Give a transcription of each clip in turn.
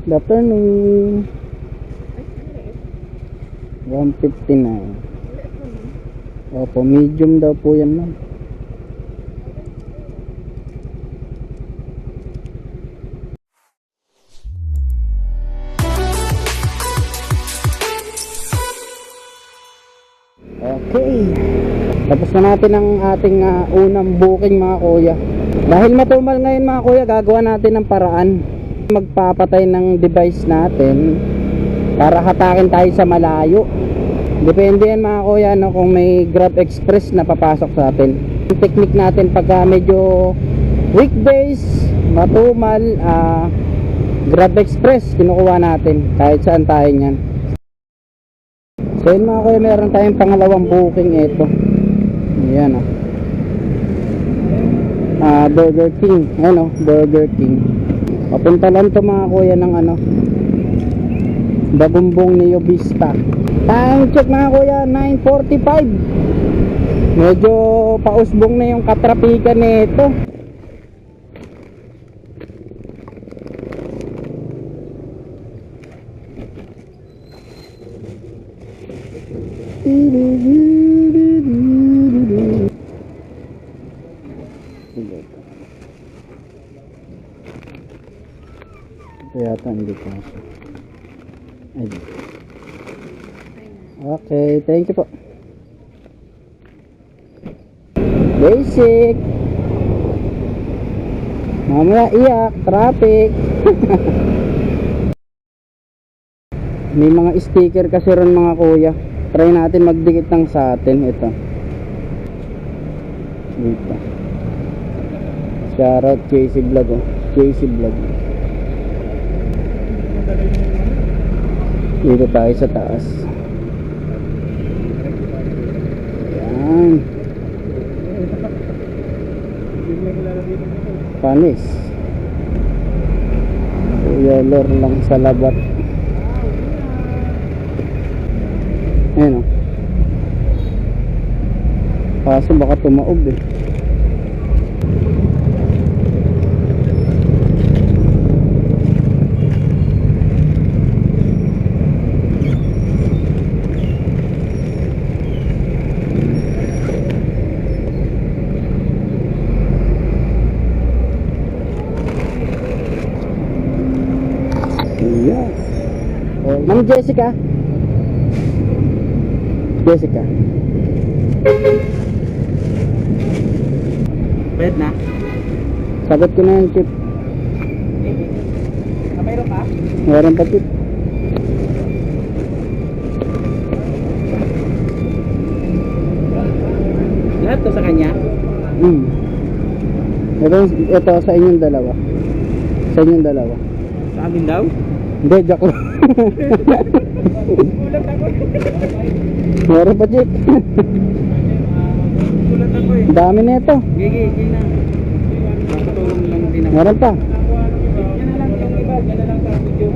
Good afternoon. 159. Opo, medium daw po yan, ma'am. Okay. Tapos na natin ang ating unang booking, mga kuya. Dahil matumal ngayon, mga kuya, gagawa natin ng paraan. Magpapatay ng device natin para hatakin tayo sa malayo. Depende yan, mga kuya, no, kung may Grab Express na papasok sa atin. Yung technique natin pagka medyo weekdays, matumal, Grab Express kinukuha natin kahit saan tayo nyan. So yun, mga kuya, meron tayong pangalawang booking. Ito, ayan, Burger King. Ayan, Burger King. Papunta lang to, mga kuya, ng Bagumbong Neo Vista. Time check, mga kuya, 9:45. Medyo pausbong na yung katrapikan nito. Ito yata hindi ko. Okay, thank you po. Basic. Mamaya iyak, traffic. May mga sticker kasi ron, mga kuya. Try natin magdikit ng sa atin. Ito. Dito. Shoutout JC Vlog, JC Vlog. Dito tayo sa taas. Ayan. Panis. Yellow lang sa labat. Ayan, kaso baka tumaob eh. Yeah. Ma'am Jessica. Pwede na? Sagot ko na yung chip. Mayroon pa? Mayroon pa, chip. Lahat to sa kanya? Ito sa inyong dalawa. Sa inyong dalawa. Sa amin daw? Hindi, joke lang. Ulat ako. Meron pa, chip. Ulat ako eh. Dami na ito. Gigi na. Makatulong lang din ako. Meron pa. Yan na lang yung iba. Yan na lang sa video.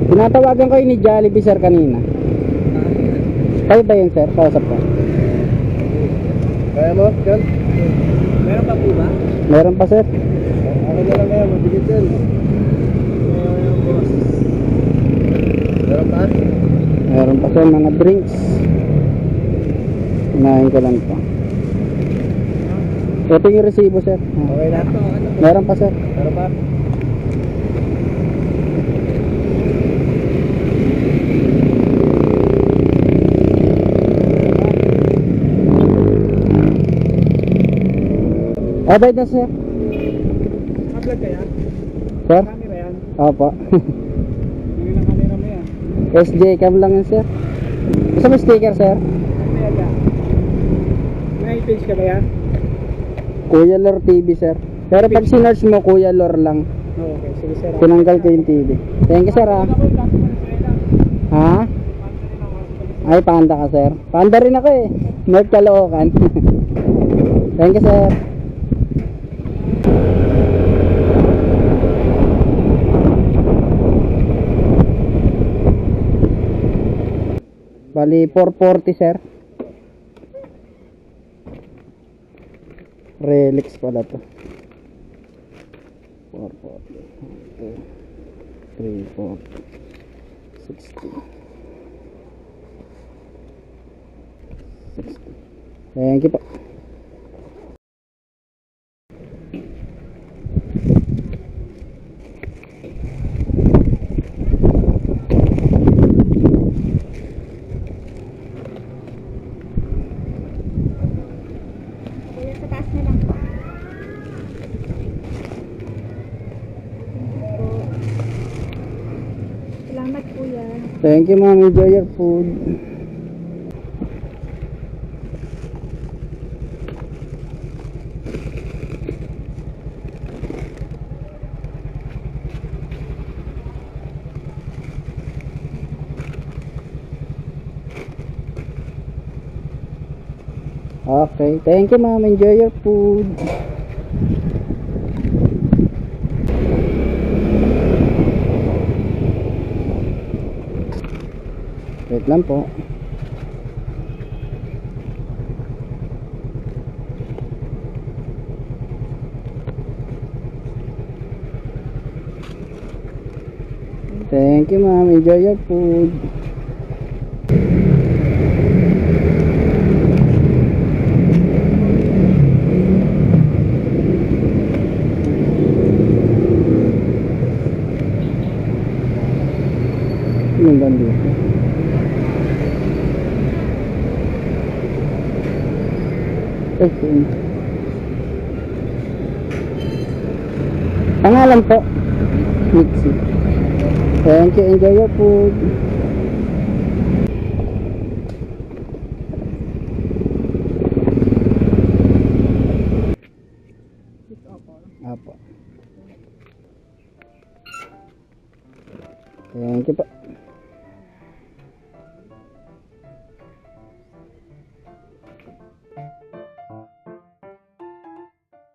Tinatawagan ko yun ni Jollibee, sir, kanina. Kayo ba yun, sir? Kausap ko. Kaya mo, John? Meron pa po ba? Meron pa, sir. Ako na lang ngayon, mabilis yan. Meron pa? Meron pa, sir, mga drinks. Hinahin ko lang pa. Ito yung resibo, sir. Okay na? Meron pa, sir. Meron pa? Abay na, sir. Vlog kaya? Sir? Camera yan? Opo. Hindi na camera mo yan. SJ cam lang yan, sir. Gusto mo sticker, sir? May page ka ba yan? Kuya Lor TV, sir. Pero pag sinerge mo, Kuya Lor lang. Okay, sige, sir. Tinanggal ko yung TV. Thank you, sir, ha? Ha? Ay, panda ka, sir. Panda rin ako eh. North Caloocan. Thank you, sir. Bali 440, sir. Relics pala to. 440. 3, 4, 60. 60. Thank you po. Kuya, sa taas na lang po. Salamat kuya. Thank you ma'am. Enjoy your food. Okay, thank you ma'am. Enjoy your food. Wait lang po. Thank you ma'am. Enjoy your food. Yung ganda. Okay. Pangalan po? Mitzi. Thank you. Enjoy your food. Apo. Thank you po.